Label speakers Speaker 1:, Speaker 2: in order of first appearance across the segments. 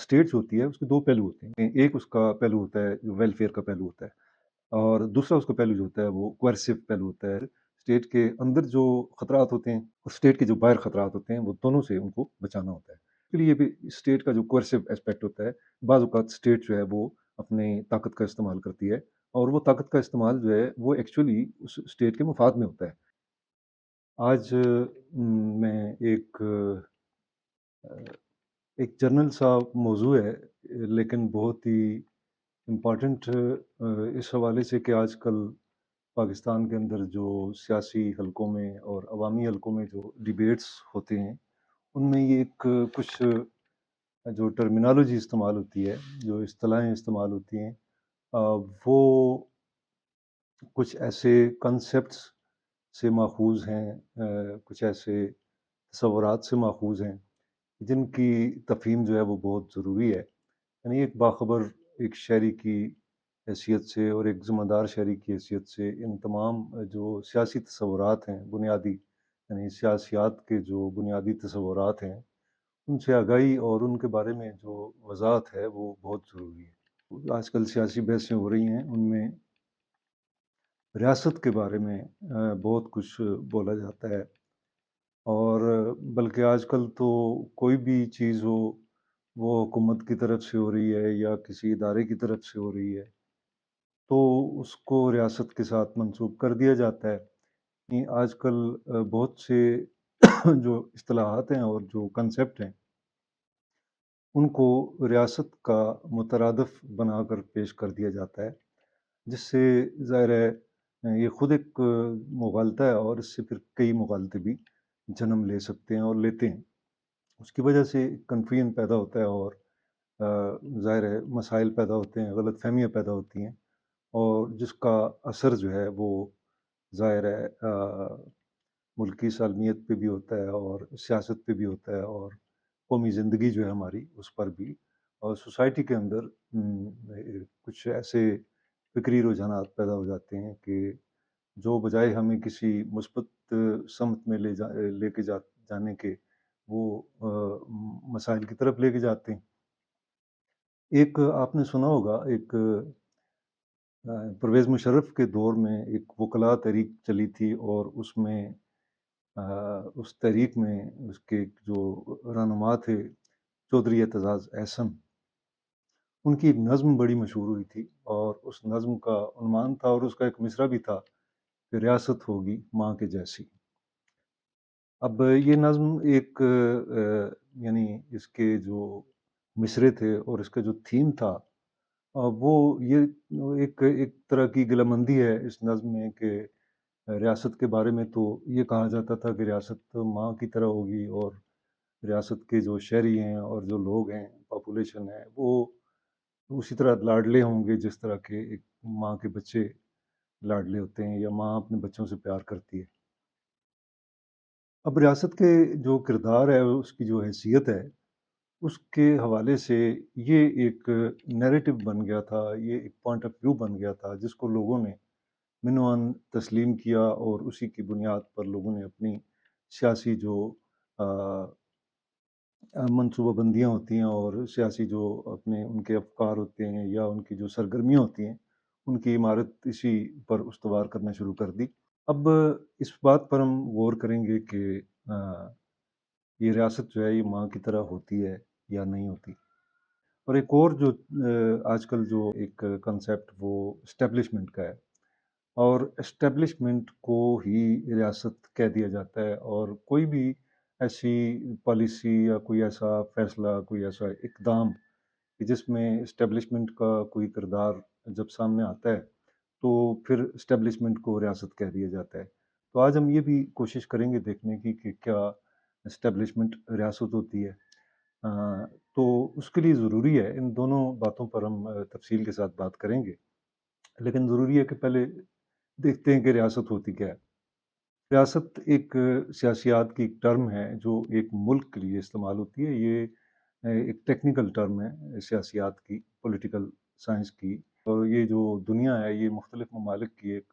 Speaker 1: State जो होती है उसके 2 पहलू होते हैं। एक उसका पहलू होता है जो वेलफेयर का पहलू होता है और दूसरा उसका पहलू जो होता है वो कोएर्सिव पहलू होता है। स्टेट के अंदर जो खतरात होते हैं और स्टेट के जो बाहर खतरात होते हैं वो दोनों से उनको बचाना होता है। इसके लिए भी स्टेट का जो कोएर्सिव एस्पेक्ट होता है, बाज़ औक़ात स्टेट जो है वो अपनी ताकत का इस्तेमाल करती है और वो ताकत का इस्तेमाल जो है वो एक्चुअली उस स्टेट के मफ़ाद में होता है। आज मैं अ, एक जनरल सा मौज़ू है लेकिन बहुत ही इम्पोर्टेंट इस हवाले से कि आजकल पाकिस्तान के अंदर जो सियासी हलकों में और अवामी हलकों में जो डिबेट्स होते हैं, उनमें ये एक कुछ जो टर्मिनोलॉजी इस्तेमाल होती है, जो इस्तिलाहें इस्तेमाल होती हैं वो कुछ ऐसे कांसेप्ट्स से माख़ूज़ हैं कुछ ऐसे तसव्वुरात से माख़ूज़ हैं, जिनकी तफ़हीम जो है वो बहुत ज़रूरी है। यानी एक बाख़बर एक शहरी की हैसियत से और एक ज़िम्मेदार शहरी की हैसियत से इन तमाम जो सियासी तसव्वुरात हैं बुनियादी, यानी सियासियात के जो बुनियादी तसव्वुरात हैं, उनसे आगाही और उनके बारे में जो वज़ाहत है वो बहुत ज़रूरी है। आजकल सियासी बहसें हो रही हैं, उनमें रियासत के बारे में बहुत कुछ बोला जाता है और बल्कि आजकल तो कोई भी चीज़ हो, वो हुकूमत की तरफ से हो रही है या किसी इदारे की तरफ से हो रही है, तो उसको रियासत के साथ मंसूब कर दिया जाता है। ये आजकल बहुत से जो इस्तिलाहात हैं और जो कांसेप्ट हैं, उनको रियासत का मुतरादिफ बनाकर पेश कर दिया जाता है, जिससे ज़ाहिर है ये ख़ुद एक मुग़ालता है और इससे फिर कई मुग़ालते भी जन्म ले सकते हैं और लेते हैं। उसकी वजह से कन्फ्यूजन पैदा होता है और ज़ाहिर है मसाइल पैदा होते हैं, गलतफ़हमियाँ पैदा होती हैं और जिसका असर जो है वो ज़ाहिर है मुल्की सालमियत पे भी होता है और सियासत पे भी होता है और कौमी ज़िंदगी जो है हमारी उस पर भी और सोसाइटी के अंदर कुछ ऐसे फ़िक्री रुझानात पैदा हो जाते हैं कि जो बजाय हमें किसी मुस्बत समत में लेके जाने के वो मसाइल की तरफ लेके जाते हैं। एक आपने सुना होगा एक परवेज़ मुशर्रफ के दौर में एक वकला तहरीक चली थी और उसमें अ, उस तहरीक में उसके जो रहनुमा थे चौधरी एतज़ाज़ अहसन, उनकी एक नज़्म बड़ी मशहूर हुई थी और उस नज़्म का उन्वान था और उसका एक मिसरा भी था कि रियासत होगी माँ के जैसी। अब ये नज़्म एक यानी इसके जो मिसरे थे और इसका जो थीम था वो ये एक एक तरह की गिलामंदी है इस नज़्म में कि रियासत के बारे में तो ये कहा जाता था कि रियासत तो माँ की तरह होगी और रियासत के जो शहरी हैं और जो लोग हैं, पॉपुलेशन है, वो उसी तरह लाडले होंगे जिस तरह के एक माँ के बच्चे लाडले होते हैं या माँ अपने बच्चों से प्यार करती है। अब रियासत के जो किरदार है, उसकी जो हैसियत है, उसके हवाले से ये एक नैरेटिव बन गया था, ये एक पॉइंट ऑफ व्यू बन गया था जिसको लोगों ने मिनवान तस्लीम किया और उसी की बुनियाद पर लोगों ने अपनी सियासी जो अ मनसूबाबंदियाँ होती हैं और सियासी जो अपने उनके अफ़कार होते हैं या उनकी जो सरगर्मियाँ होती हैं, उनकी इमारत इसी पर उस्तवार करना शुरू कर दी। अब इस बात पर हम गौर करेंगे कि ये रियासत जो है ये माँ की तरह होती है या नहीं होती। और एक और जो आजकल जो एक कांसेप्ट वो एस्टेब्लिशमेंट का है और एस्टेब्लिशमेंट को ही रियासत कह दिया जाता है और कोई भी ऐसी पॉलिसी या कोई ऐसा फैसला, कोई ऐसा इक़दाम कि जिसमें एस्टेब्लिशमेंट का कोई किरदार जब सामने आता है, तो फिर एस्टेब्लिशमेंट को रियासत कह दिया जाता है। तो आज हम ये भी कोशिश करेंगे देखने की कि क्या एस्टेब्लिशमेंट रियासत होती है? अ, तो उसके लिए ज़रूरी है इन दोनों बातों पर हम तफ़सील के साथ बात करेंगे। लेकिन ज़रूरी है कि पहले देखते हैं कि रियासत होती क्या है? रियासत एक सियासियात की एक टर्म है जो एक मुल्क के लिए इस्तेमाल होती है। ये एक टेक्निकल टर्म है सियासियात की, पॉलिटिकल साइंस की और ये जो दुनिया है ये मुख्तलिफ़ ममालिक की एक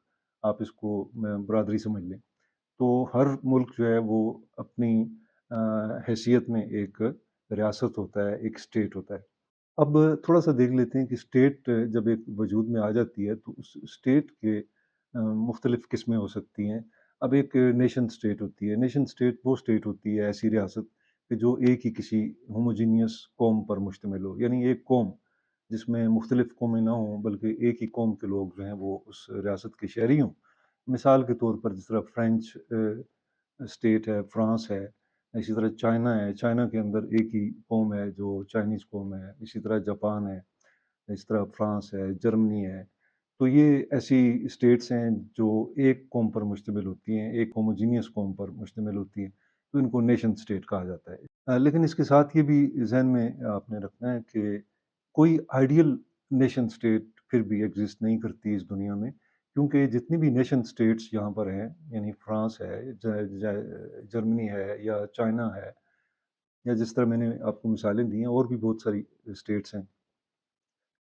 Speaker 1: आप इसको बरादरी समझ लें। तो हर मुल्क जो है वो अपनी हैसियत में एक रियासत होता है, एक स्टेट होता है। अब थोड़ा-सा देख लेते हैं कि स्टेट जब एक वजूद में आ जाती है, तो उस स्टेट के मुख्तलिफ़ किस्में हो सकती हैं। अब एक नेशन स्टेट होती है। नेशन स्टेट वो स्टेट होती है, ऐसी रियासत कि जो एक ही किसी होमोजीनियस कौम पर मुश्तमिल हो। यानी एक कौम जिसमें मुख्तलिफ़ कौमें ना हों, बल्कि एक ही कौम के लोग जो हैं वो उस रियासत के शहरी हों। मिसाल के तौर पर जिस तरह फ्रेंच स्टेट है, फ्रांस है, इसी तरह चाइना है, चाइना के अंदर एक ही कौम है जो चाइनीज़ कौम है, इसी तरह जापान है, इस तरह फ्रांस है, जर्मनी है। तो ये ऐसी स्टेट्स हैं जो एक कौम पर मुश्तमिल होती हैं, एक होमोजीनियस कौम पर मुश्तमिल होती हैं, तो इनको नेशन स्टेट कहा जाता है। लेकिन इसके साथ ये भी ज़हन में आपने रखना है कि कोई आइडियल नेशन स्टेट फिर भी एग्ज़िस्ट नहीं करती इस दुनिया में, क्योंकि जितनी भी नेशन स्टेट्स यहाँ पर हैं, यानी फ्रांस है, जर्मनी है या चाइना है, या जिस तरह मैंने आपको मिसालें दी हैं, और भी बहुत सारी स्टेट्स हैं।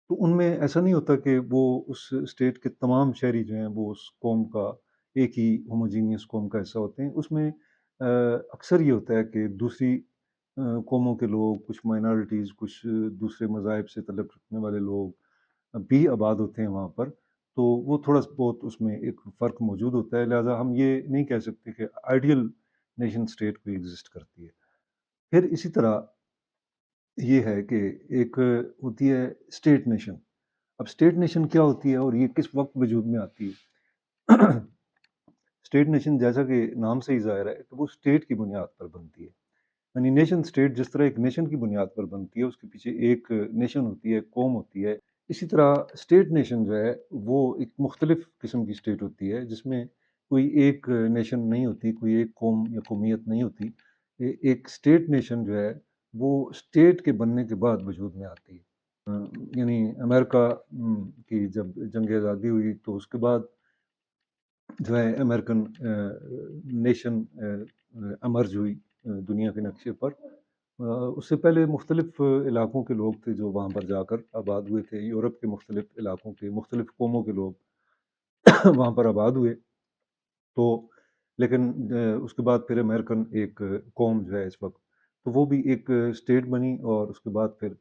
Speaker 1: तो उनमें ऐसा नहीं होता कि वो उस स्टेट के तमाम शहरी जो हैं वो उस कौम का एक ही होमोजीनियस कौम का हिस्सा होते हैं। उसमें अक्सर ये होता है कि दूसरी कौमों के लोग, कुछ माइनॉरिटीज़, कुछ दूसरे मज़ाहिब से तल्लुक़ रखने वाले लोग भी आबाद होते हैं वहाँ पर। तो वो थोड़ा बहुत उसमें एक फ़र्क मौजूद होता है, लिहाज़ा हम ये नहीं कह सकते कि आइडियल नेशन स्टेट कोई एग्ज़िस्ट करती है। फिर इसी तरह ये है कि एक होती है स्टेट नेशन। अब स्टेट नेशन क्या होती है और ये किस वक़्त वजूद में आती है? स्टेट नेशन जैसा कि नाम से ही ज़ाहिर है कि वो स्टेट की बुनियाद पर बनती है। यानी नेशन स्टेट जिस तरह एक नेशन की बुनियाद पर बनती है, उसके पीछे एक नेशन होती है, कौम होती है। इसी तरह स्टेट नेशन जो है, वो एक मुख्तलिफ़ किस्म की स्टेट होती है, जिसमें कोई एक नेशन नहीं होती, कोई एक कौम या कौमियत नहीं होती। एक स्टेट नेशन जो है, वो स्टेट के बनने के बाद वजूद में आती है। अ, यानी अमेरिका की जब जंग आज़ादी हुई, तो उसके बाद जो है अमेरिकन नेशन एमर्ज हुई दुनिया के नक्शे पर। उससे पहले मुख्तलिफ़ इलाकों के लोग थे जो वहाँ पर जाकर आबाद हुए थे। यूरोप के मुख्तलिफ़ इलाकों के मुख्तलिफ़ कौमों के लोग वहाँ पर आबाद हुए। तो लेकिन उसके बाद फिर अमेरिकन एक कौम जो है इस वक़्त, तो वो भी एक स्टेट बनी, और उसके बाद फिर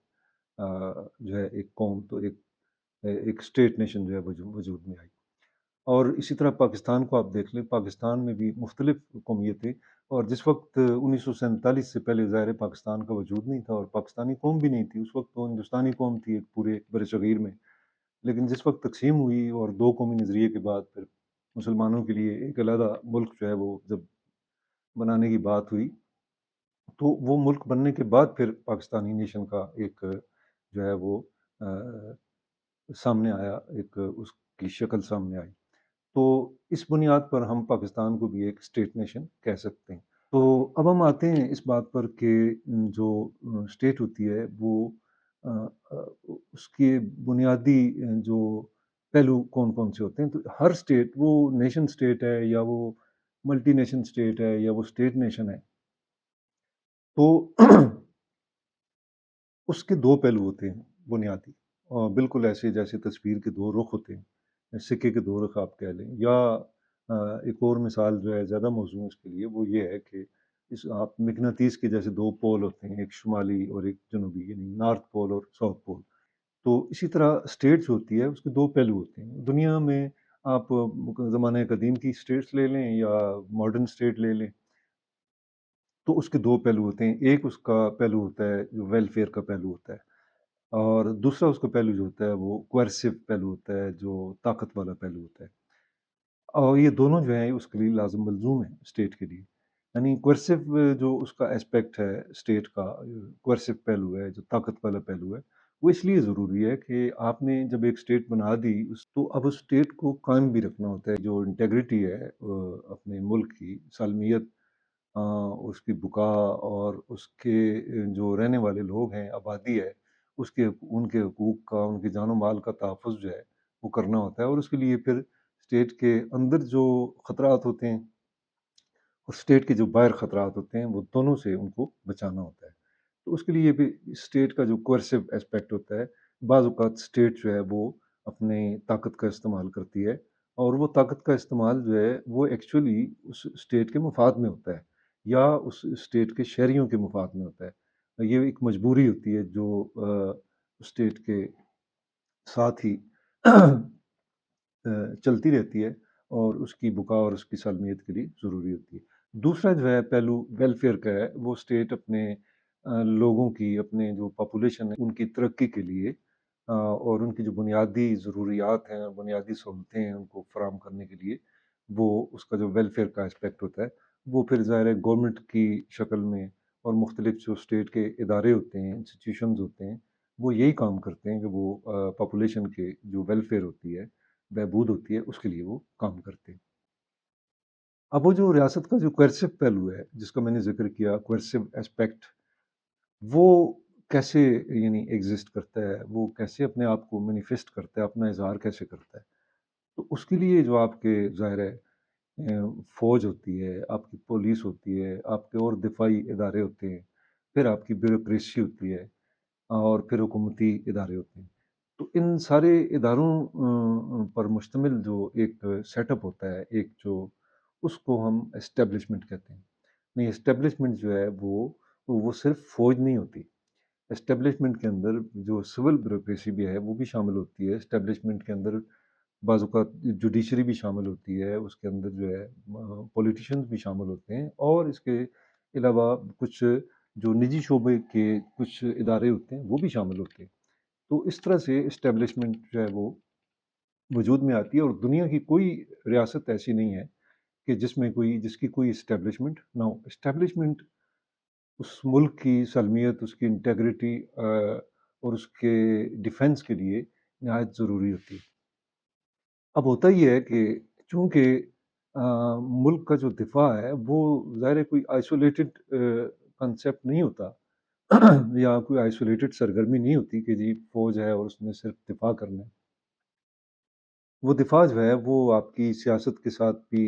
Speaker 1: जो है एक कौम, तो एक स्टेट नेशन जो है वजूद में आई। और इसी तरह पाकिस्तान को आप देख लें, पाकिस्तान में भी मुख्तलिफ़ कौमियतें, और जिस वक़्त 1947 से पहले ज़ाहिर है पाकिस्तान का वजूद नहीं था और पाकिस्तानी कौम भी नहीं थी, उस वक़्त तो हिंदुस्तानी कौम थी एक पूरे बरसग़ीर में। लेकिन जिस वक़्त तक़सीम हुई और दो कौमी नज़रिए के बाद फिर मुसलमानों के लिए एक अलहदा मुल्क जो है वो जब बनाने की बात हुई, तो वो मुल्क बनने के बाद फिर पाकिस्तानी नेशन का एक जो है वो अ, सामने आया, एक उसकी शक्ल सामने आई। तो इस बुनियाद पर हम पाकिस्तान को भी एक स्टेट नेशन कह सकते हैं। तो अब हम आते हैं इस बात पर कि जो स्टेट होती है वो अ उसके बुनियादी जो पहलू कौन-कौन से होते हैं। तो हर स्टेट वो नेशन स्टेट है या वो मल्टीनेशन स्टेट है या वो स्टेट नेशन है, तो उसके 2 पहलू होते हैं बुनियादी, बिल्कुल ऐसे जैसे तस्वीर के 2 रुख होते हैं, सिक्के के 2 रुख आप कह लें, या एक और मिसाल जो है ज़्यादा मौज़ूद इसके लिए वो ये है कि इस आप मकनातीस के जैसे 2 पोल होते हैं, एक शुमाली और एक जनूबी, यानी नॉर्थ पोल और साउथ पोल। तो इसी तरह स्टेट्स होती है, उसके 2 पहलू होते हैं। दुनिया में आप ज़माने कदीम की स्टेट्स ले लें या मॉडर्न स्टेट ले लें, तो उसके 2 पहलू होते हैं। एक उसका पहलू होता है जो वेलफेयर का पहलू होता है, और दूसरा उसका पहलू जो होता है वो कोएर्सिव पहलू होता है, जो ताकत वाला पहलू होता है। और ये दोनों जो हैं उसके लिए लाज़िम मलज़ूम हैं स्टेट के लिए। यानी कोएर्सिव जो उसका एस्पेक्ट है स्टेट का, कोएर्सिव पहलू है, जो ताकत वाला पहलू है, वो इसलिए ज़रूरी है कि आपने जब एक स्टेट बना दी उस तो अब उस स्टेट को कायम भी रखना होता है। जो इंटीग्रिटी है अपने मुल्क की सालमियत, उसकी बुका और उसके जो रहने वाले लोग हैं, आबादी है, उसके उनके हकूक़ का, उनकी जान-ओ-माल का तहफ़्फ़ुज़ जो है, वो करना होता है, और उसके लिए फिर स्टेट के अंदर जो ख़तरात होते हैं और स्टेट के जो बाहर ख़तरात होते हैं, वो दोनों से उनको बचाना होता है। तो उसके लिए भी स्टेट का जो कोएर्सिव एस्पेक्ट होता है, बाज़ औक़ात स्टेट जो है वो अपनी ताकत का इस्तेमाल करती है, और वो ताकत का इस्तेमाल जो है वो एक्चुअली उस स्टेट के मफ़ाद में होता है या उस स्टेट के शहरियों के मफ़ाद में होता है। ये एक मजबूरी होती है जो स्टेट के साथ ही चलती रहती है और उसकी बका और उसकी सालमियत के लिए ज़रूरी होती है। दूसरा जो है पहलू वेलफेयर का है, वो स्टेट अपने लोगों की, अपने जो पॉपुलेशन है, उनकी तरक्की के लिए और उनकी जो बुनियादी ज़रूरियात हैं, बुनियादी सहूलतें हैं, उनको फराहम करने के लिए, वो उसका जो वेलफेयर का एस्पेक्ट होता है, वो फिर ज़ाहिर है गवर्नमेंट की शक्ल में और मुख्तलिफ जो स्टेट के इदारे होते हैं, इंस्टीट्यूशंस होते हैं, वो यही काम करते हैं कि वो पॉपुलेशन के जो वेलफेयर होती है, बहबूद होती है, उसके लिए वो काम करते हैं। अब वो जो रियासत का जो कोएर्सिव पहलू है, जिसका मैंने ज़िक्र किया कोएर्सिव एस्पेक्ट, वो कैसे यानी एग्ज़िस्ट करता है, वो कैसे अपने आप को मैनिफेस्ट करता है, अपना इज़हार कैसे करता है। तो उसके लिए जो आपके ज़ाहिर है फ़ौज होती है, आपकी पुलिस होती है, आपके और दिफ़ाई इदारे होते हैं, फिर आपकी ब्यूरोक्रेसी होती है और फिर हुकूमती इदारे होते हैं। तो इन सारे इदारों पर मुश्तमिल जो एक सेटअप होता है, एक जो उसको हम एस्टेब्लिशमेंट कहते हैं। नहीं, एस्टेब्लिशमेंट जो है वो सिर्फ़ फ़ौज नहीं होती। एस्टेब्लिशमेंट के अंदर जो सिविल ब्यूरोक्रेसी भी है, वो भी शामिल होती है। एस्टेब्लिशमेंट के अंदर बाज़ औक़ात जुडिशरी भी शामिल होती है, उसके अंदर जो है पॉलिटिशियंस भी शामिल होते हैं और इसके अलावा कुछ जो निजी शोबे के कुछ इदारे होते हैं, वो भी शामिल होते हैं। तो इस तरह से एस्टेब्लिशमेंट जो है वो वजूद में आती है और दुनिया की कोई रियासत ऐसी नहीं है कि जिसकी कोई एस्टेब्लिशमेंट ना हो। एस्टेब्लिशमेंट उस मुल्क की सलमियत, उसकी इंटीग्रिटी और उसके डिफेंस के लिए नहायत ज़रूरी होती है। अब होता ये है कि चूँकि मुल्क का जो दिफ़ा है वो ज़ाहिर है कोई आइसोलेटेड कांसेप्ट नहीं होता या कोई आइसोलेटेड सरगर्मी नहीं होती कि जी फ़ौज है और उसने सिर्फ़ दिफ़ा करना है। वो दिफ़ा जो है वो आपकी सियासत के साथ भी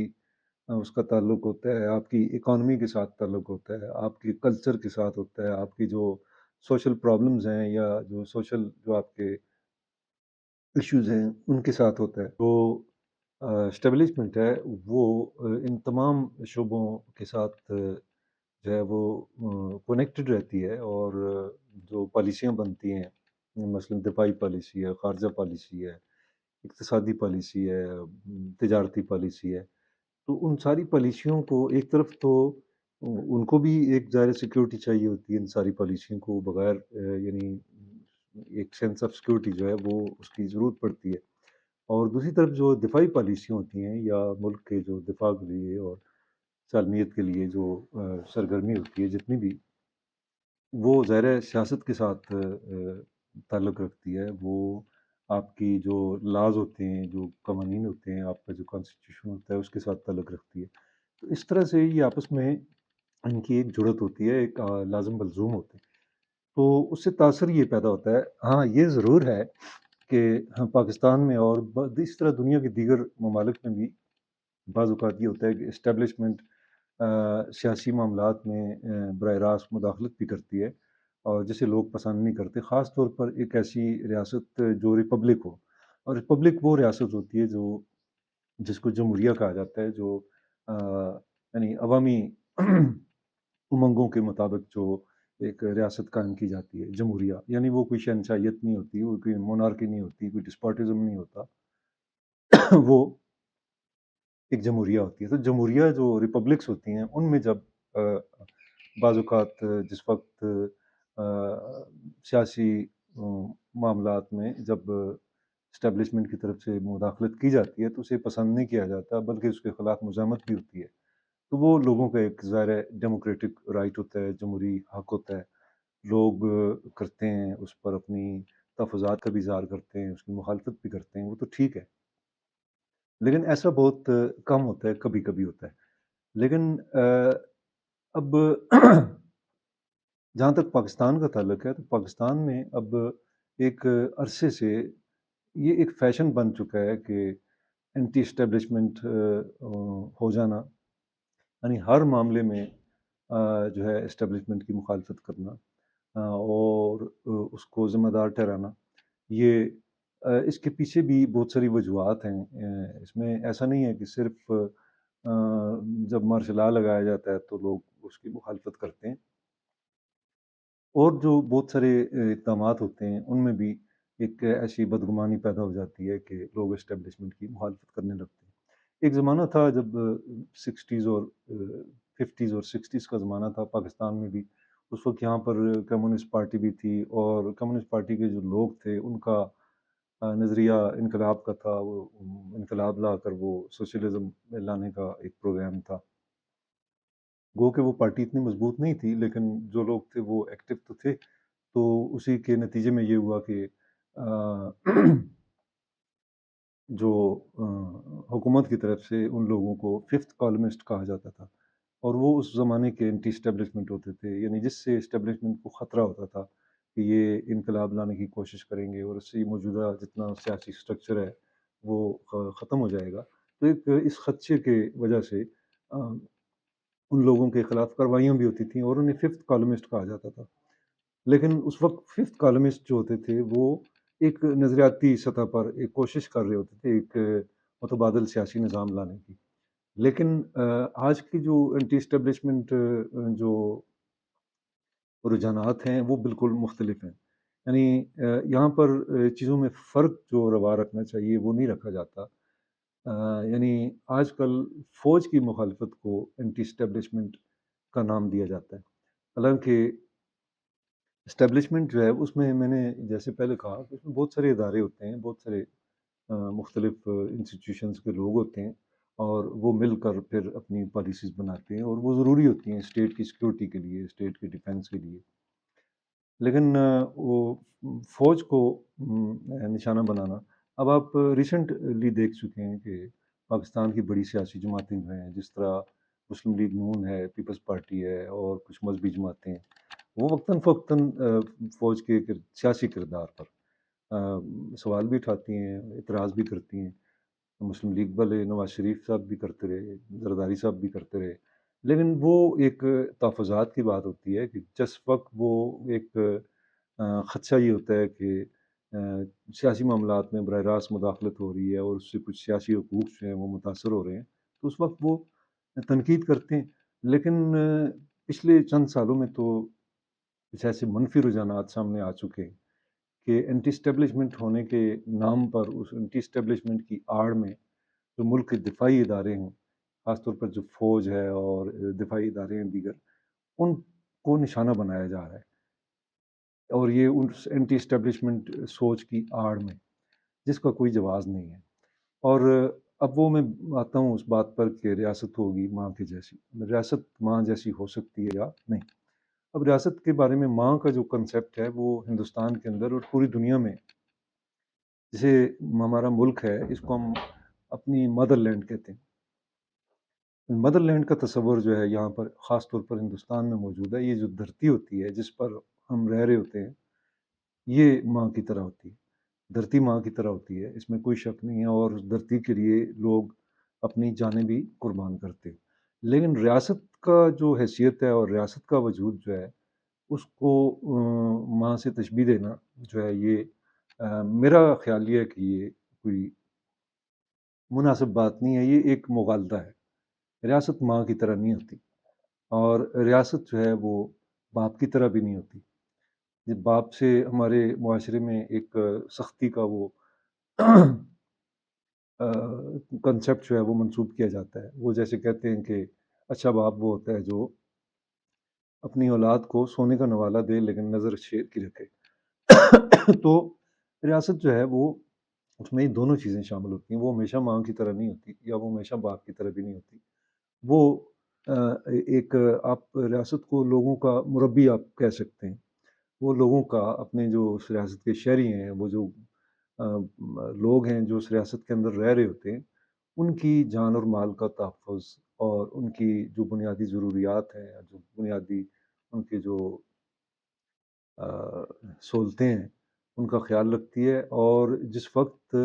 Speaker 1: उसका ताल्लुक होता है, आपकी इकॉनमी के साथ ताल्लुक होता है, आपके कल्चर के साथ होता है, आपकी जो सोशल प्रॉब्लम्स हैं या जो सोशल जो आपके इश्यूज़ हैं, उनके साथ होता है। तो एस्टेब्लिशमेंट है वो इन तमाम शोबों के साथ जो है वो कनेक्टेड रहती है और जो पॉलिसियाँ बनती हैं, मसलन दिफाई पॉलिसी है, ख़ारजा पॉलिसी है, इक़्तिसादी पॉलिसी है, तिजारती पॉलिसी है। तो उन सारी पॉलिसियों को एक तरफ तो उनको भी एक ज़ाहिर सिक्योरिटी चाहिए होती है इन सारी पॉलिसियों को बगैर यानी एक सेंस ऑफ सिक्योरिटी जो है वो उसकी ज़रूरत पड़ती है। और दूसरी तरफ जो दिफाई पॉलिसियाँ होती हैं या मुल्क के जो दिफा के लिए और सालमियत के लिए जो सरगर्मी होती है जितनी भी, वो ज़ाहिर है सियासत के साथ ताल्लुक़ रखती है। वो आपकी जो लॉज़ होते हैं, जो कवानीन होते हैं, आपका जो कॉन्स्टिट्यूशन होता है उसके साथ ताल्लुक़ रखती है। तो इस तरह से ये आपस में इनकी एक जुड़त होती है, एक लाज़िम मलज़ूम होते हैं। तो उससे तासुर ये पैदा होता है। हाँ, ये ज़रूर है कि पाकिस्तान में और इस तरह दुनिया के दीगर ममालिक में भी बाज़ औक़ात ये होता है कि एस्टेब्लिशमेंट सियासी मामलात में बराह रास्त मुदाखलत भी करती है और जिसे लोग पसंद नहीं करते। ख़ास तौर पर एक ऐसी रियासत जो रिपब्लिक हो और रिपब्लिक वो रियासत होती है जो जिसको जमहूरिया कहा जाता है जो यानी अवामी उमंगों के मुताबिक जो एक रियासत कायम की जाती है, जमहूरिया। यानी वो कोई शहंशाहियत नहीं होती, वो कोई मोनार्की नहीं होती, कोई डिस्पोटिज़्म नहीं होता। वो एक जमहूरिया होती है। तो जमहूरिया जो रिपब्लिक्स होती हैं, उनमें जब अ, बाज़ औक़ात जिस वक़्त सियासी मामलात में जब एस्टेब्लिशमेंट की तरफ से मुदाखलत की जाती है, तो उसे पसंद नहीं किया जाता, बल्कि उसके खिलाफ मुज़ाहमत भी होती है। तो वो लोगों का एक ज़ाहिर है डेमोक्रेटिक राइट होता है, जमहूरी हक होता है। लोग करते हैं, उस पर अपनी तहफ़्फ़ुज़ात का भी इज़हार करते हैं, उसकी मुखालफत भी करते हैं, वो तो ठीक है। लेकिन ऐसा बहुत कम होता है, कभी-कभी होता है। लेकिन अब जहाँ तक पाकिस्तान का ताल्लुक है, तो पाकिस्तान में अब एक अरसे से ये एक फ़ैशन बन चुका है कि एंटी एस्टेब्लिशमेंट हो जाना, यानी हर मामले में जो है एस्टेब्लिशमेंट की मुखालफत करना और उसको ज़िम्मेदार ठहराना। ये इसके पीछे भी बहुत सारी वजूहात हैं। इसमें ऐसा नहीं है कि सिर्फ़ जब मार्शल लॉ लगाया जाता है, तो लोग उसकी मुखालफत करते हैं। اور جو بہت سارے اقدامات ہوتے ہیں ان میں بھی ایک ایسی بدگمانی پیدا ہو جاتی ہے کہ لوگ اسٹیبلشمنٹ کی مخالفت کرنے لگتے ہیں۔ ایک زمانہ تھا جب 60s اور 50s اور 60s کا زمانہ تھا پاکستان میں بھی، اس وقت یہاں پر کمیونسٹ پارٹی بھی تھی اور کمیونسٹ پارٹی کے جو لوگ تھے ان کا نظریہ انقلاب کا تھا، وہ انقلاب لا کر وہ سوشلزم لانے کا ایک پروگرام تھا۔ گو کہ وہ پارٹی اتنی مضبوط نہیں تھی لیکن جو لوگ تھے وہ ایکٹیو تو تھے، تو اسی کے نتیجے میں یہ ہوا کہ جو حکومت کی طرف سے ان لوگوں کو ففتھ کالمسٹ کہا جاتا تھا، اور وہ اس زمانے کے اینٹی اسٹیبلشمنٹ ہوتے تھے، یعنی جس سے اسٹیبلشمنٹ کو خطرہ ہوتا تھا کہ یہ انقلاب لانے کی کوشش کریں گے اور اس سے موجودہ جتنا سیاسی اسٹرکچر ہے وہ ختم ہو جائے گا۔ تو ایک اس خدشے کے وجہ سے ان لوگوں کے خلاف کاروائیاں بھی ہوتی تھیں اور انہیں ففتھ کالمسٹ کہا جاتا تھا۔ لیکن اس وقت ففتھ کالمسٹ جو ہوتے تھے وہ ایک نظریاتی سطح پر ایک کوشش کر رہے ہوتے تھے ایک متبادل سیاسی نظام لانے کی، لیکن آج کی جو اینٹی اسٹیبلشمنٹ جو رجحانات ہیں وہ بالکل مختلف ہیں، یعنی یہاں پر چیزوں میں فرق جو روا رکھنا چاہیے وہ نہیں رکھا جاتا۔ یعنی آج کل فوج کی مخالفت کو اینٹی اسٹیبلشمنٹ کا نام دیا جاتا ہے، حالانکہ اسٹیبلشمنٹ جو ہے اس میں نے جیسے پہلے کہا کہ اس میں بہت سارے ادارے ہوتے ہیں، بہت سارے مختلف انسٹیٹیوشنز کے لوگ ہوتے ہیں اور وہ مل کر پھر اپنی پالیسیز بناتے ہیں اور وہ ضروری ہوتی ہیں اسٹیٹ کی سیکورٹی کے لیے، اسٹیٹ کے ڈیفنس کے لیے۔ لیکن وہ فوج کو نشانہ بنانا، اب آپ ریسنٹلی دیکھ چکے ہیں کہ پاکستان کی بڑی سیاسی جماعتیں جو ہیں جس طرح مسلم لیگ نون ہے، پیپلز پارٹی ہے اور کچھ مذہبی جماعتیں ہیں، وہ وقتاً فوقتاً فوج کے سیاسی کردار پر سوال بھی اٹھاتی ہیں، اعتراض بھی کرتی ہیں۔ مسلم لیگ والے نواز شریف صاحب بھی کرتے رہے، زرداری صاحب بھی کرتے رہے، لیکن وہ ایک تحفظات کی بات ہوتی ہے کہ جس وقت وہ ایک خدشہ یہ ہوتا ہے کہ آ، سیاسی معاملات میں براہ راست مداخلت ہو رہی ہے اور اس سے کچھ سیاسی حقوق جو ہیں وہ متاثر ہو رہے ہیں، تو اس وقت وہ تنقید کرتے ہیں۔ لیکن پچھلے چند سالوں میں تو کچھ ایسے منفی رجحانات سامنے آ چکے ہیں کہ اینٹی اسٹیبلشمنٹ ہونے کے نام پر اس اینٹی اسٹیبلشمنٹ کی آڑ میں جو ملک کے دفاعی ادارے ہیں، خاص طور پر جو فوج ہے اور دفاعی ادارے ہیں دیگر، ان کو نشانہ بنایا جا رہا ہے، اور یہ اس اینٹی اسٹیبلشمنٹ سوچ کی آڑ میں جس کا کوئی جواز نہیں ہے۔ اور اب وہ میں آتا ہوں اس بات پر کہ ریاست ہوگی ماں کے جیسی، ریاست ماں جیسی ہو سکتی ہے یا نہیں؟ اب ریاست کے بارے میں ماں کا جو کنسیپٹ ہے وہ ہندوستان کے اندر اور پوری دنیا میں، جسے ہمارا ملک ہے اس کو ہم اپنی مدر لینڈ کہتے ہیں۔ مدر لینڈ کا تصور جو ہے یہاں پر خاص طور پر ہندوستان میں موجود ہے، یہ جو دھرتی ہوتی ہے جس پر ہم رہ رہے ہوتے ہیں، یہ ماں کی طرح ہوتی ہے، دھرتی ماں کی طرح ہوتی ہے، اس میں کوئی شک نہیں ہے، اور اس دھرتی کے لیے لوگ اپنی جانیں بھی قربان کرتے ہیں۔ لیکن ریاست کا جو حیثیت ہے اور ریاست کا وجود جو ہے اس کو ماں سے تشبیہ دینا جو ہے یہ میرا خیال یہ ہے کہ یہ کوئی مناسب بات نہیں ہے، یہ ایک مغالطہ ہے۔ ریاست ماں کی طرح نہیں ہوتی، اور ریاست جو ہے وہ باپ کی طرح بھی نہیں ہوتی۔ جب باپ سے ہمارے معاشرے میں ایک سختی کا وہ کنسیپٹ جو ہے وہ منسوب کیا جاتا ہے، وہ جیسے کہتے ہیں کہ اچھا باپ وہ ہوتا ہے جو اپنی اولاد کو سونے کا نوالہ دے لیکن نظر شیر کی رکھے۔ تو ریاست جو ہے وہ اس میں یہ دونوں چیزیں شامل ہوتی ہیں، وہ ہمیشہ ماں کی طرح نہیں ہوتی یا وہ ہمیشہ باپ کی طرح بھی نہیں ہوتی۔ وہ ایک آپ ریاست کو لوگوں کا مربی آپ کہہ سکتے ہیں، وہ لوگوں کا اپنے جو اس ریاست کے شہری ہیں، وہ جو لوگ ہیں جو اس ریاست کے اندر رہ رہے ہوتے ہیں، ان کی جان اور مال کا تحفظ اور ان کی جو بنیادی ضروریات ہیں، جو بنیادی ان کے جو سہولتیں ہیں ان کا خیال رکھتی ہے، اور جس وقت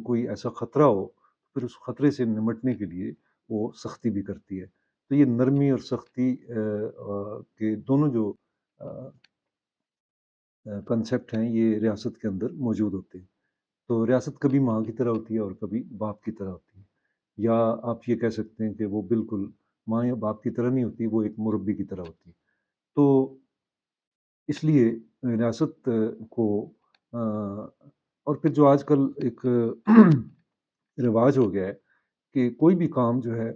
Speaker 1: کوئی ایسا خطرہ ہو پھر اس خطرے سے نمٹنے کے لیے وہ سختی بھی کرتی ہے۔ تو یہ نرمی اور سختی کے دونوں جو کنسیپٹ ہیں یہ ریاست کے اندر موجود ہوتے ہیں۔ تو ریاست کبھی ماں کی طرح ہوتی ہے اور کبھی باپ کی طرح ہوتی ہے، یا آپ یہ کہہ سکتے ہیں کہ وہ بالکل ماں یا باپ کی طرح نہیں ہوتی، وہ ایک مربی کی طرح ہوتی ہے۔ تو اس لیے ریاست کو اور پھر جو آج کل ایک رواج ہو گیا ہے کہ کوئی بھی کام جو ہے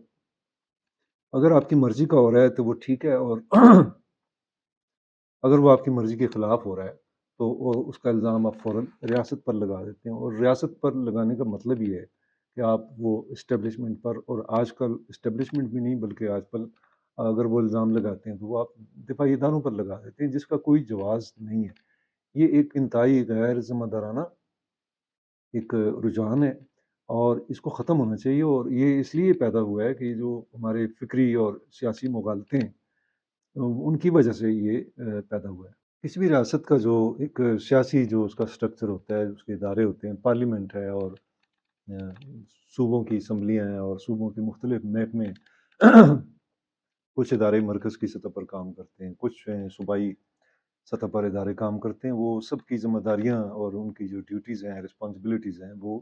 Speaker 1: اگر آپ کی مرضی کا ہو رہا ہے تو وہ ٹھیک ہے، اور اگر وہ آپ کی مرضی کے خلاف ہو رہا ہے تو اس کا الزام آپ فوراً ریاست پر لگا دیتے ہیں، اور ریاست پر لگانے کا مطلب یہ ہے کہ آپ وہ اسٹیبلشمنٹ پر، اور آج کل اسٹیبلشمنٹ بھی نہیں بلکہ آج کل اگر وہ الزام لگاتے ہیں تو وہ آپ دفاعی اداروں پر لگا دیتے ہیں، جس کا کوئی جواز نہیں ہے۔ یہ ایک انتہائی غیر ذمہ دارانہ ایک رجحان ہے، اور اس کو ختم ہونا چاہیے، اور یہ اس لیے پیدا ہوا ہے کہ جو ہمارے فکری اور سیاسی مغالطے ہیں ان کی وجہ سے یہ پیدا ہوا ہے۔ کسی بھی ریاست کا جو ایک سیاسی جو اس کا اسٹرکچر ہوتا ہے، اس کے ادارے ہوتے ہیں، پارلیمنٹ ہے، اور صوبوں کی اسمبلیاں ہیں، اور صوبوں کے مختلف محکمے کچھ ادارے مرکز کی سطح پر کام کرتے ہیں، کچھ صوبائی سطح پر ادارے کام کرتے ہیں۔ وہ سب کی ذمہ داریاں اور ان کی جو ڈیوٹیز ہیں، رسپانسبلٹیز ہیں، وہ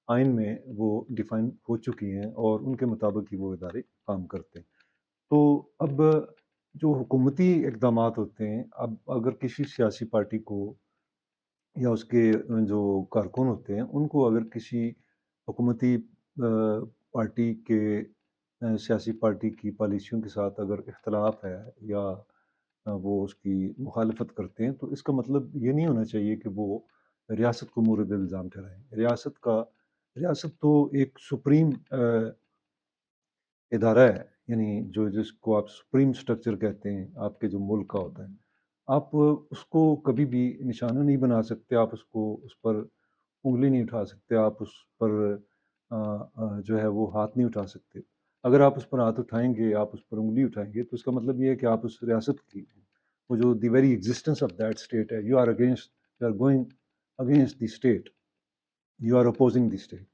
Speaker 1: آئین میں وہ ڈیفائن ہو چکی ہیں، اور ان کے مطابق ہی وہ ادارے کام کرتے ہیں۔ تو اب جو حکومتی اقدامات ہوتے ہیں، اب اگر کسی سیاسی پارٹی کو یا اس کے جو کارکن ہوتے ہیں ان کو اگر کسی حکومتی پارٹی کے سیاسی پارٹی کی پالیسیوں کے ساتھ اگر اختلاف ہے، یا وہ اس کی مخالفت کرتے ہیں، تو اس کا مطلب یہ نہیں ہونا چاہیے کہ وہ ریاست کو مورد الزام ٹھہرائیں۔ ریاست تو ایک سپریم ادارہ ہے، یعنی جس کو آپ سپریم سٹرکچر کہتے ہیں، آپ کے جو ملک کا ہوتا ہے، آپ اس کو کبھی بھی نشانہ نہیں بنا سکتے، آپ اس پر انگلی نہیں اٹھا سکتے، آپ اس پر جو ہے وہ ہاتھ نہیں اٹھا سکتے۔ اگر آپ اس پر ہاتھ اٹھائیں گے، آپ اس پر انگلی اٹھائیں گے، تو اس کا مطلب یہ ہے کہ آپ اس ریاست کی وہ جو the very existence of that state ہے، you are going against the state, you are opposing the state.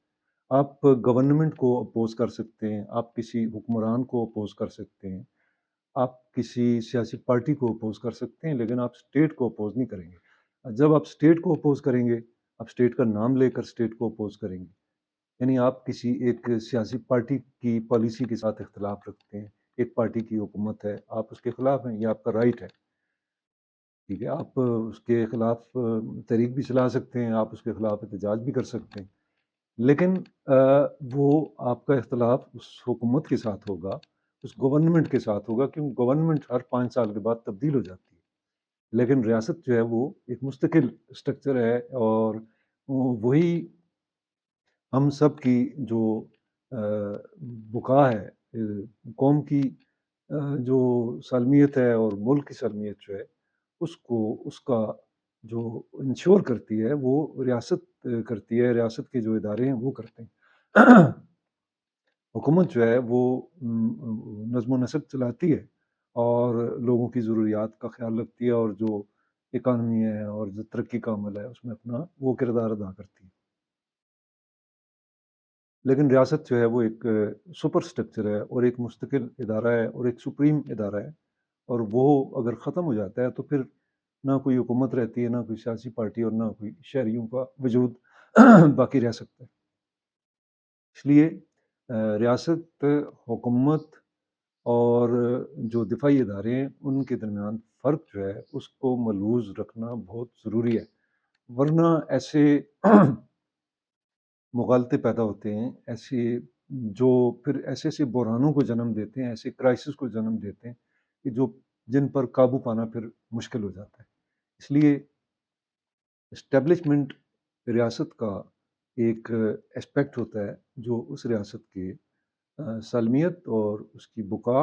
Speaker 1: آپ گورنمنٹ کو اپوز کر سکتے ہیں، آپ کسی حکمران کو اپوز کر سکتے ہیں، آپ کسی سیاسی پارٹی کو اپوز کر سکتے ہیں، لیکن آپ اسٹیٹ کو اپوز نہیں کریں گے۔ جب آپ اسٹیٹ کو اپوز کریں گے، آپ اسٹیٹ کا نام لے کر اسٹیٹ کو اپوز کریں گے، یعنی آپ کسی ایک سیاسی پارٹی کی پالیسی کے ساتھ اختلاف رکھتے ہیں، ایک پارٹی کی حکومت ہے، آپ اس کے خلاف ہیں، یہ آپ کا رائٹ ہے، ٹھیک ہے، آپ اس کے خلاف تحریک بھی چلا سکتے ہیں، آپ اس کے خلاف احتجاج بھی کر سکتے ہیں، لیکن وہ آپ کا اختلاف اس حکومت کے ساتھ ہوگا، اس گورنمنٹ کے ساتھ ہوگا، کیونکہ گورنمنٹ ہر 5 سال کے بعد تبدیل ہو جاتی ہے، لیکن ریاست جو ہے وہ ایک مستقل اسٹرکچر ہے، اور وہی ہم سب کی جو بقا ہے، قوم کی جو سالمیت ہے اور ملک کی سالمیت جو ہے، اس کا جو انشور کرتی ہے وہ ریاست کرتی ہے، ریاست کے جو ادارے ہیں وہ کرتے ہیں۔ حکومت جو ہے وہ نظم و نسق چلاتی ہے، اور لوگوں کی ضروریات کا خیال رکھتی ہے، اور جو اکانومی ہے اور جو ترقی کا عمل ہے اس میں اپنا وہ کردار ادا کرتی ہے۔ لیکن ریاست جو ہے وہ ایک سپر اسٹرکچر ہے، اور ایک مستقل ادارہ ہے، اور ایک سپریم ادارہ ہے، اور وہ اگر ختم ہو جاتا ہے تو پھر نہ کوئی حکومت رہتی ہے، نہ کوئی سیاسی پارٹی، اور نہ کوئی شہریوں کا وجود باقی رہ سکتا ہے۔ اس لیے ریاست، حکومت اور جو دفاعی ادارے ہیں ان کے درمیان فرق جو ہے اس کو ملحوظ رکھنا بہت ضروری ہے، ورنہ ایسے مغالطے پیدا ہوتے ہیں، ایسے جو پھر ایسے ایسے بحرانوں کو جنم دیتے ہیں، ایسے کرائسس کو جنم دیتے ہیں کہ جن پر قابو پانا پھر مشکل ہو جاتا ہے۔ اس لیے اسٹیبلشمنٹ ریاست کا ایک اسپیکٹ ہوتا ہے جو اس ریاست کے سالمیت اور اس کی بقا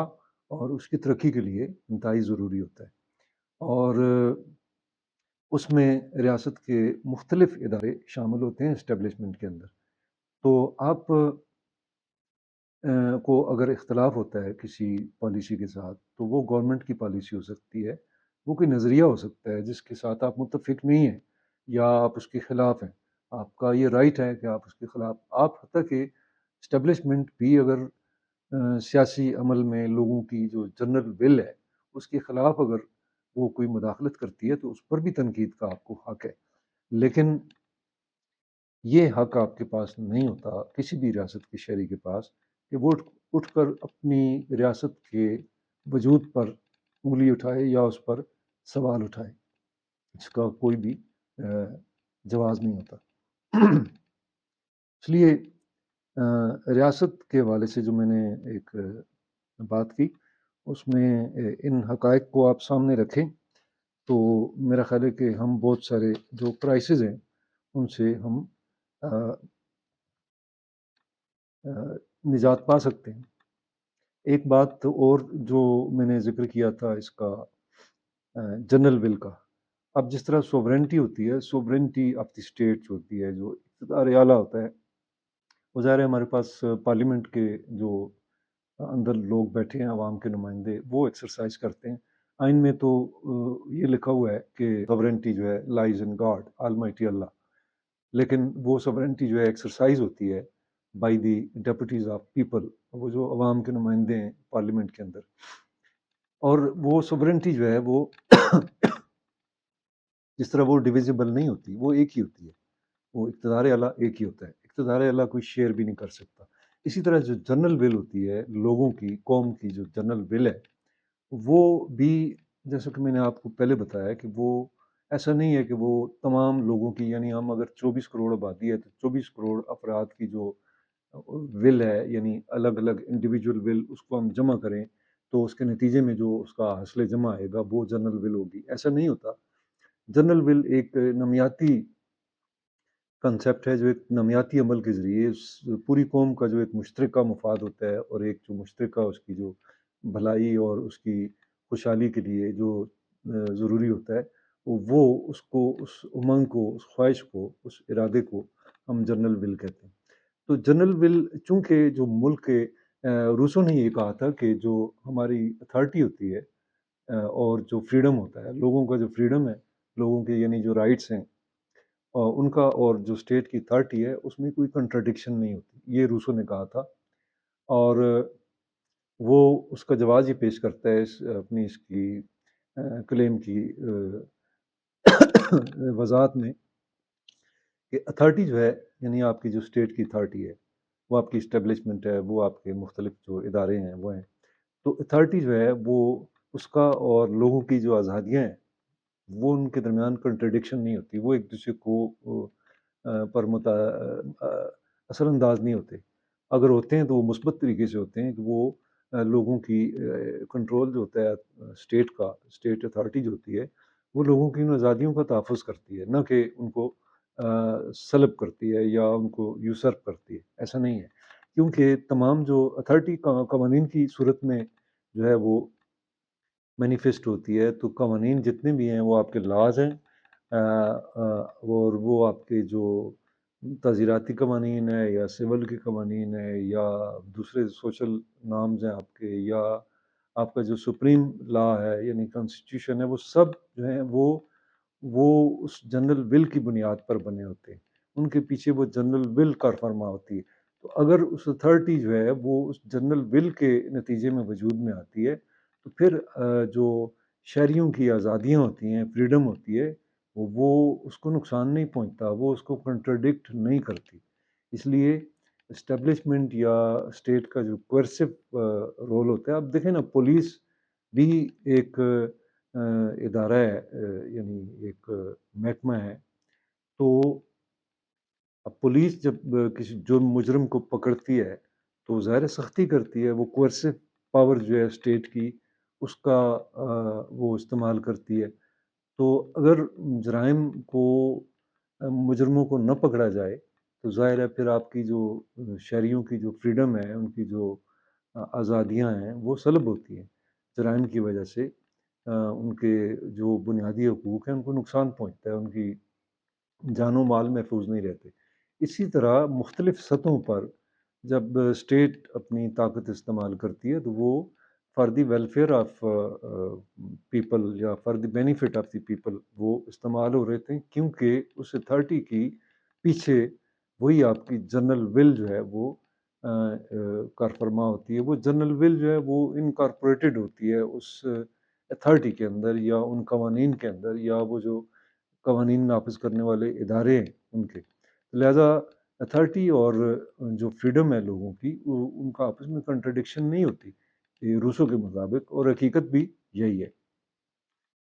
Speaker 1: اور اس کی ترقی کے لیے انتہائی ضروری ہوتا ہے، اور اس میں ریاست کے مختلف ادارے شامل ہوتے ہیں اسٹیبلشمنٹ کے اندر۔ تو آپ کو اگر اختلاف ہوتا ہے کسی پالیسی کے ساتھ تو وہ گورنمنٹ کی پالیسی ہو سکتی ہے، وہ کوئی نظریہ ہو سکتا ہے جس کے ساتھ آپ متفق نہیں ہیں، یا آپ اس کے خلاف ہیں، آپ کا یہ رائٹ ہے کہ آپ اس کے خلاف، آپ حتیٰ کہ اسٹیبلشمنٹ بھی اگر سیاسی عمل میں لوگوں کی جو جنرل ول ہے اس کے خلاف اگر وہ کوئی مداخلت کرتی ہے تو اس پر بھی تنقید کا آپ کو حق ہے، لیکن یہ حق آپ کے پاس نہیں ہوتا کسی بھی ریاست کے شہری کے پاس کہ وہ اٹھ کر اپنی ریاست کے وجود پر انگلی اٹھائے یا اس پر سوال اٹھائے۔ اس کا کوئی بھی جواز نہیں ہوتا۔ اس لیے ریاست کے حوالے سے جو میں نے ایک بات کی، اس میں ان حقائق کو آپ سامنے رکھیں تو میرا خیال ہے کہ ہم بہت سارے جو کرائسز ہیں ان سے ہم نجات پا سکتے ہیں۔ ایک بات اور جو میں نے ذکر کیا تھا اس کا جنرل ول کا، اب جس طرح سوورنٹی ہوتی ہے، سوورنٹی آف دی اسٹیٹ ہوتی ہے، جو اقتدار اعلیٰ ہوتا ہے، وہ ظاہر ہے ہمارے پاس پارلیمنٹ کے جو اندر لوگ بیٹھے ہیں عوام کے نمائندے، وہ ایکسرسائز کرتے ہیں۔ آئین میں تو یہ لکھا ہوا ہے کہ سوورنٹی جو ہے لائز ان گاڈ آلمائٹی اللہ، لیکن وہ سوورنٹی جو ہے ایکسرسائز ہوتی ہے بائی دی ڈیپوٹیز آف پیپل، وہ جو عوام کے نمائندے ہیں پارلیمنٹ کے اندر، اور وہ سوورنٹی جو ہے وہ جس طرح وہ ڈویزیبل نہیں ہوتی، وہ ایک ہی ہوتی ہے، وہ اقتدار اعلیٰ ایک ہی ہوتا ہے، اقتدار اعلیٰ کوئی شیئر بھی نہیں کر سکتا۔ اسی طرح جو جنرل ول ہوتی ہے لوگوں کی، قوم کی جو جنرل ول ہے، وہ بھی جیسا کہ میں نے آپ کو پہلے بتایا کہ وہ ایسا نہیں ہے کہ وہ تمام لوگوں کی، یعنی ہم اگر 24 کروڑ آبادی ہے تو 24 کروڑ افراد کی جو ول ہے، یعنی الگ الگ انڈیویجول ول، اس کو ہم جمع کریں تو اس کے نتیجے میں جو اس کا حاصل جمع آئے گا وہ جنرل ول ہوگی، ایسا نہیں ہوتا۔ جنرل ول ایک نمیاتی کنسیپٹ ہے، جو ایک نمیاتی عمل کے ذریعے پوری قوم کا جو ایک مشترکہ مفاد ہوتا ہے، اور ایک جو مشترکہ اس کی جو بھلائی اور اس کی خوشحالی کے لیے جو ضروری ہوتا ہے، وہ اس کو، اس امنگ کو، اس خواہش کو، اس ارادے کو ہم جنرل ول کہتے ہیں۔ تو جنرل ول چونکہ جو ملک کے روسوں نے یہ کہا تھا کہ جو ہماری اتھارٹی ہوتی ہے اور جو فریڈم ہوتا ہے، لوگوں کا جو فریڈم ہے، لوگوں کے یعنی جو رائٹس ہیں اور ان کا، اور جو اسٹیٹ کی اتھارٹی ہے، اس میں کوئی کنٹراڈکشن نہیں ہوتی، یہ روسو نے کہا تھا۔ اور وہ اس کا جواز یہ پیش کرتا ہے اپنی اس کی کلیم کی وضاحت میں کہ اتھارٹی جو ہے، یعنی آپ کی جو اسٹیٹ کی اتھارٹی ہے، وہ آپ کی اسٹیبلشمنٹ ہے، وہ آپ کے مختلف جو ادارے ہیں وہ ہیں، تو اتھارٹی جو ہے وہ اس کا اور لوگوں کی جو آزادیاں ہیں وہ ان کے درمیان کنٹرڈکشن نہیں ہوتی، وہ ایک دوسرے کو پر اثر انداز نہیں ہوتے۔ اگر ہوتے ہیں تو وہ مثبت طریقے سے ہوتے ہیں کہ وہ لوگوں کی کنٹرول جو ہوتا ہے اسٹیٹ کا، اسٹیٹ اتھارٹی جو ہوتی ہے، وہ لوگوں کی ان آزادیوں کا تحفظ کرتی ہے، نہ کہ ان کو سلب کرتی ہے یا ان کو یوسرپ کرتی ہے، ایسا نہیں ہے۔ کیونکہ تمام جو اتھارٹی قوانین کی صورت میں جو ہے وہ مینیفیسٹ ہوتی ہے، تو قوانین جتنے بھی ہیں وہ آپ کے لاز ہیں، اور وہ آپ کے جو تعزیراتی قوانین ہیں یا سول کے قوانین ہیں یا دوسرے سوشل نارمز ہیں آپ کے، یا آپ کا جو سپریم لا ہے یعنی کانسٹیٹیوشن ہے، وہ سب جو ہیں وہ اس جنرل ول کی بنیاد پر بنے ہوتے ہیں، ان کے پیچھے وہ جنرل ول کار فرما ہوتی ہے۔ تو اگر اس اتھارٹی جو ہے وہ اس جنرل ول کے نتیجے میں وجود میں آتی ہے، تو پھر جو شہریوں کی آزادیاں ہوتی ہیں، فریڈم ہوتی ہے، وہ اس کو نقصان نہیں پہنچتا، وہ اس کو کنٹرڈکٹ نہیں کرتی۔ اس لیے اسٹیبلشمنٹ یا اسٹیٹ کا جو کوئرسو رول ہوتا ہے، اب دیکھیں نا، پولیس بھی ایک ادارہ ہے، یعنی ایک محکمہ ہے۔ تو اب پولیس جب کسی جرم مجرم کو پکڑتی ہے تو ظاہر سختی کرتی ہے، وہ کوئرسو پاور جو ہے اسٹیٹ کی، اس کا وہ استعمال کرتی ہے۔ تو اگر جرائم کو، مجرموں کو نہ پکڑا جائے تو ظاہر ہے پھر آپ کی جو شہریوں کی جو فریڈم ہے، ان کی جو آزادیاں ہیں وہ سلب ہوتی ہیں جرائم کی وجہ سے، ان کے جو بنیادی حقوق ہیں ان کو نقصان پہنچتا ہے، ان کی جان و مال محفوظ نہیں رہتے۔ اسی طرح مختلف سطحوں پر جب اسٹیٹ اپنی طاقت استعمال کرتی ہے تو وہ for the welfare of people یا for the benefit of the people وہ استعمال ہو رہے تھے، کیونکہ اس اتھارٹی کی پیچھے وہی آپ کی جنرل ول جو ہے وہ کار فرما ہوتی ہے۔ وہ جنرل ول جو ہے وہ انکارپوریٹڈ ہوتی ہے اس اتھارٹی کے اندر یا ان قوانین کے اندر، یا وہ جو قوانین نافذ کرنے والے ادارے ہیں ان کے۔ لہٰذا اتھارٹی اور جو فریڈم ہے لوگوں کی، ان کا آپس میں کنٹرڈکشن نہیں ہوتی یہ روسوں کے مطابق، اور حقیقت بھی یہی ہے۔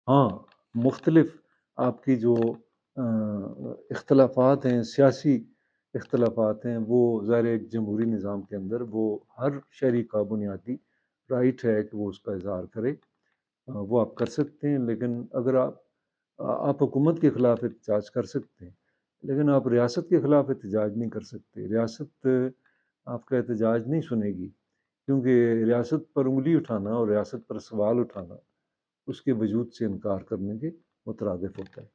Speaker 1: ہاں، مختلف آپ کی جو اختلافات ہیں، سیاسی اختلافات ہیں، وہ ظاہر ہے ایک جمہوری نظام کے اندر وہ ہر شہری کا بنیادی رائٹ ہے کہ وہ اس کا اظہار کرے۔ وہ آپ کر سکتے ہیں، لیکن اگر آپ حکومت کے خلاف احتجاج کر سکتے ہیں، لیکن آپ ریاست کے خلاف احتجاج نہیں کر سکتے۔ ریاست آپ کا احتجاج نہیں سنے گی، کیونکہ ریاست پر انگلی اٹھانا اور ریاست پر سوال اٹھانا اس کے وجود سے انکار کرنے کے مترادف ہوتا ہے۔